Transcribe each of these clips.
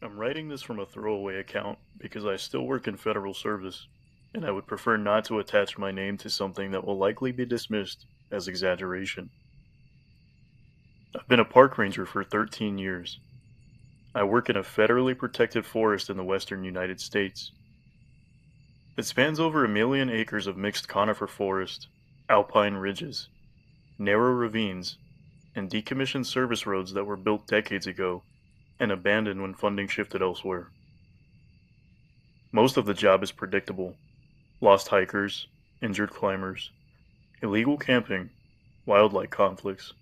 I'm writing this from a throwaway account because I still work in federal service, and I would prefer not to attach my name to something that will likely be dismissed as exaggeration. I've been a park ranger for 13 years. I work in a federally protected forest in the western United States. It spans over 1 million acres of mixed conifer forest, alpine ridges, narrow ravines, and decommissioned service roads that were built decades ago and abandoned when funding shifted elsewhere. Most of the job is predictable: lost hikers, injured climbers, illegal camping, wildlife conflicts.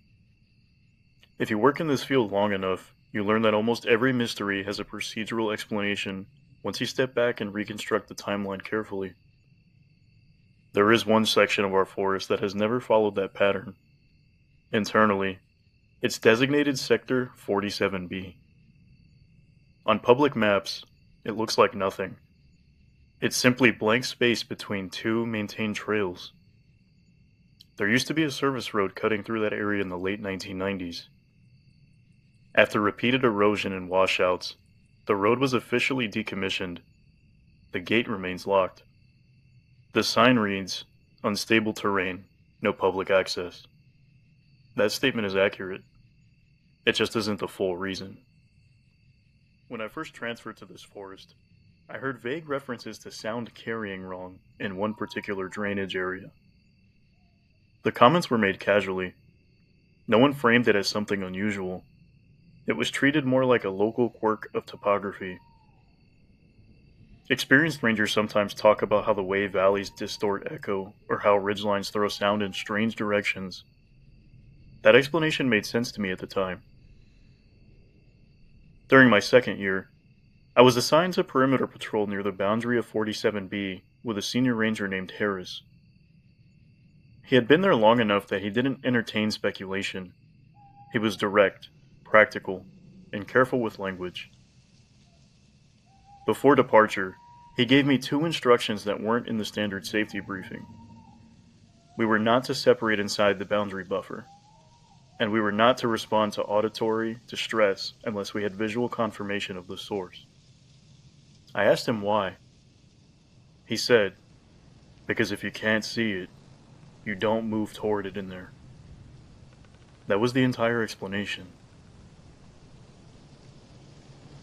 If you work in this field long enough, you learn that almost every mystery has a procedural explanation once you step back and reconstruct the timeline carefully. There is one section of our forest that has never followed that pattern. Internally, it's designated Sector 47B. On public maps, it looks like nothing. It's simply blank space between two maintained trails. There used to be a service road cutting through that area in the late 1990s. After repeated erosion and washouts, the road was officially decommissioned. The gate remains locked. The sign reads, "Unstable terrain, no public access." That statement is accurate. It just isn't the full reason. When I first transferred to this forest, I heard vague references to sound carrying wrong in one particular drainage area. The comments were made casually. No one framed it as something unusual. It was treated more like a local quirk of topography. Experienced rangers sometimes talk about how the way valleys distort echo or how ridgelines throw sound in strange directions. That explanation made sense to me at the time. During my second year, I was assigned to perimeter patrol near the boundary of 47B with a senior ranger named Harris. He had been there long enough that he didn't entertain speculation. He was direct, practical, and careful with language. Before departure, he gave me 2 instructions that weren't in the standard safety briefing. We were not to separate inside the boundary buffer, and we were not to respond to auditory distress unless we had visual confirmation of the source. I asked him why. He said, "Because if you can't see it, you don't move toward it in there." That was the entire explanation.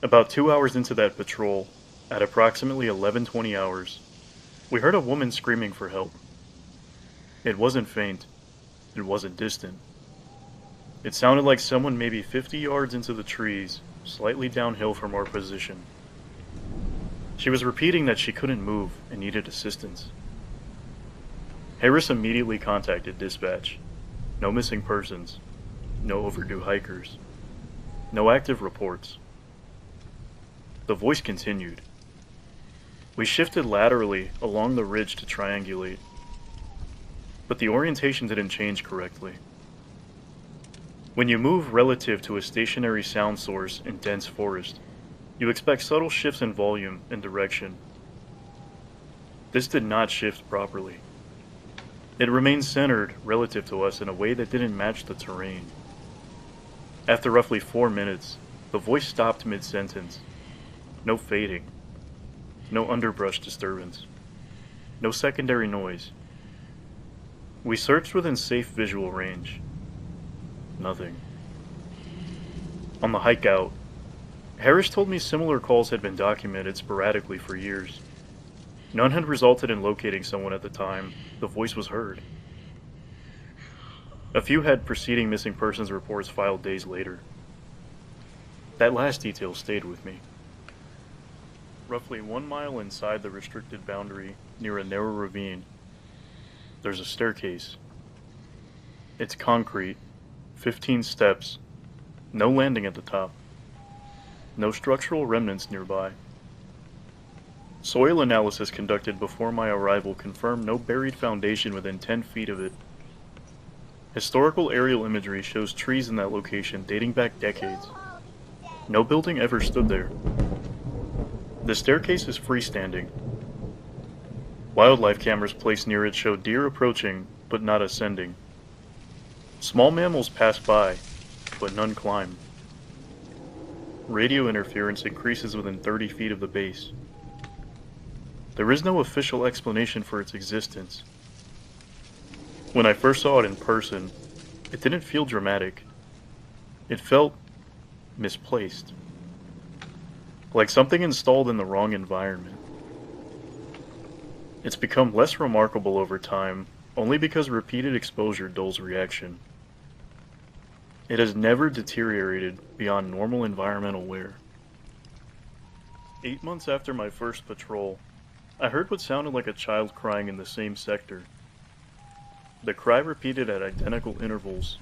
About 2 hours into that patrol, at approximately 11:20 hours, we heard a woman screaming for help. It wasn't faint. It wasn't distant. It sounded like someone maybe 50 yards into the trees, slightly downhill from our position. She was repeating that she couldn't move and needed assistance. Harris immediately contacted dispatch. No missing persons. No overdue hikers. No active reports. The voice continued. We shifted laterally along the ridge to triangulate, but the orientation didn't change correctly. When you move relative to a stationary sound source in dense forest, you expect subtle shifts in volume and direction. This did not shift properly. It remained centered relative to us in a way that didn't match the terrain. After roughly 4 minutes, the voice stopped mid-sentence. No fading. No underbrush disturbance. No secondary noise. We searched within safe visual range. Nothing. On the hike out, Harris told me similar calls had been documented sporadically for years. None had resulted in locating someone at the time the voice was heard. A few had preceding missing persons reports filed days later. That last detail stayed with me. Roughly 1 mile inside the restricted boundary, near a narrow ravine, there's a staircase. It's concrete, 15 steps, no landing at the top. No structural remnants nearby. Soil analysis conducted before my arrival confirmed no buried foundation within 10 feet of it. Historical aerial imagery shows trees in that location dating back decades. No building ever stood there. The staircase is freestanding. Wildlife cameras placed near it show deer approaching, but not ascending. Small mammals pass by, but none climb. radio interference increases within 30 feet of the base. There is no official explanation for its existence. When I first saw it in person, it didn't feel dramatic. It felt misplaced. Like something installed in the wrong environment. It's become less remarkable over time, only because repeated exposure dulls reaction. It has never deteriorated beyond normal environmental wear. 8 months after my first patrol, I heard what sounded like a child crying in the same sector. The cry repeated at identical intervals.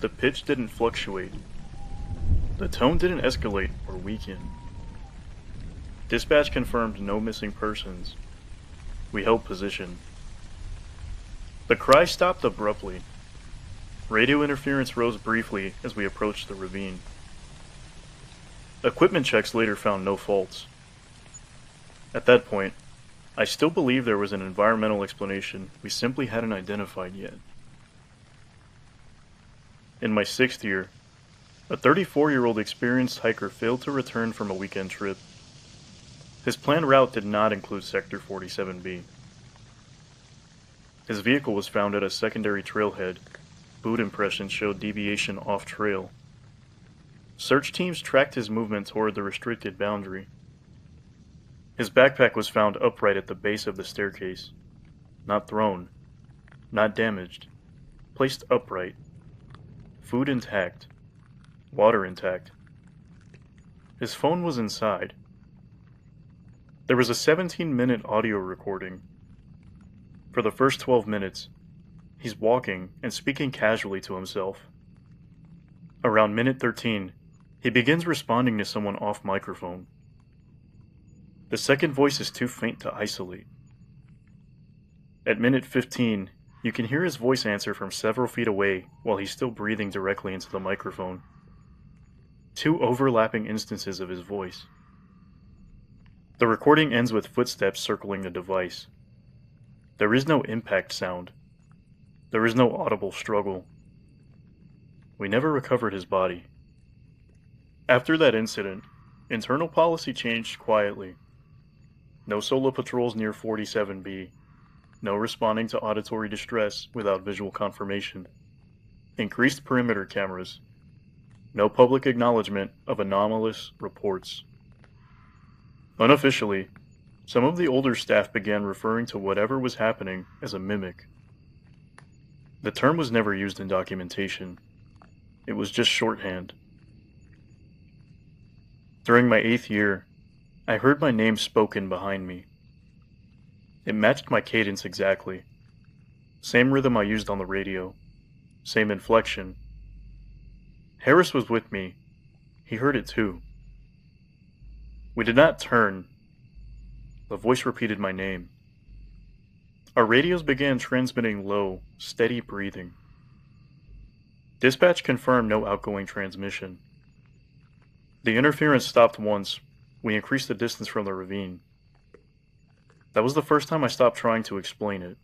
The pitch didn't fluctuate. The tone didn't escalate or weaken. Dispatch confirmed no missing persons. We held position. The cry stopped abruptly. Radio interference rose briefly as we approached the ravine. Equipment checks later found no faults. At that point, I still believe there was an environmental explanation we simply hadn't identified yet. In my 6th year, a 34-year-old experienced hiker failed to return from a weekend trip. His planned route did not include Sector 47B. His vehicle was found at a secondary trailhead. Boot impressions showed deviation off-trail. Search teams tracked his movement toward the restricted boundary. His backpack was found upright at the base of the staircase. Not thrown. Not damaged. Placed upright. Food intact. Water intact. His phone was inside. There was a 17-minute audio recording. For the first 12 minutes, he's walking and speaking casually to himself. Around minute 13, he begins responding to someone off microphone. The second voice is too faint to isolate. At minute 15, you can hear his voice answer from several feet away while he's still breathing directly into the microphone. 2 overlapping instances of his voice. The recording ends with footsteps circling the device. There is no impact sound. There is no audible struggle. We never recovered his body. After that incident, internal policy changed quietly. No solo patrols near 47B. No responding to auditory distress without visual confirmation. Increased perimeter cameras. No public acknowledgement of anomalous reports. Unofficially, some of the older staff began referring to whatever was happening as a mimic. The term was never used in documentation. It was just shorthand. During my 8th year, I heard my name spoken behind me. It matched my cadence exactly. Same rhythm I used on the radio. Same inflection. Harris was with me. He heard it too. We did not turn. The voice repeated my name. Our radios began transmitting low, steady breathing. Dispatch confirmed no outgoing transmission. The interference stopped once. We increased the distance from the ravine. That was the first time I stopped trying to explain it.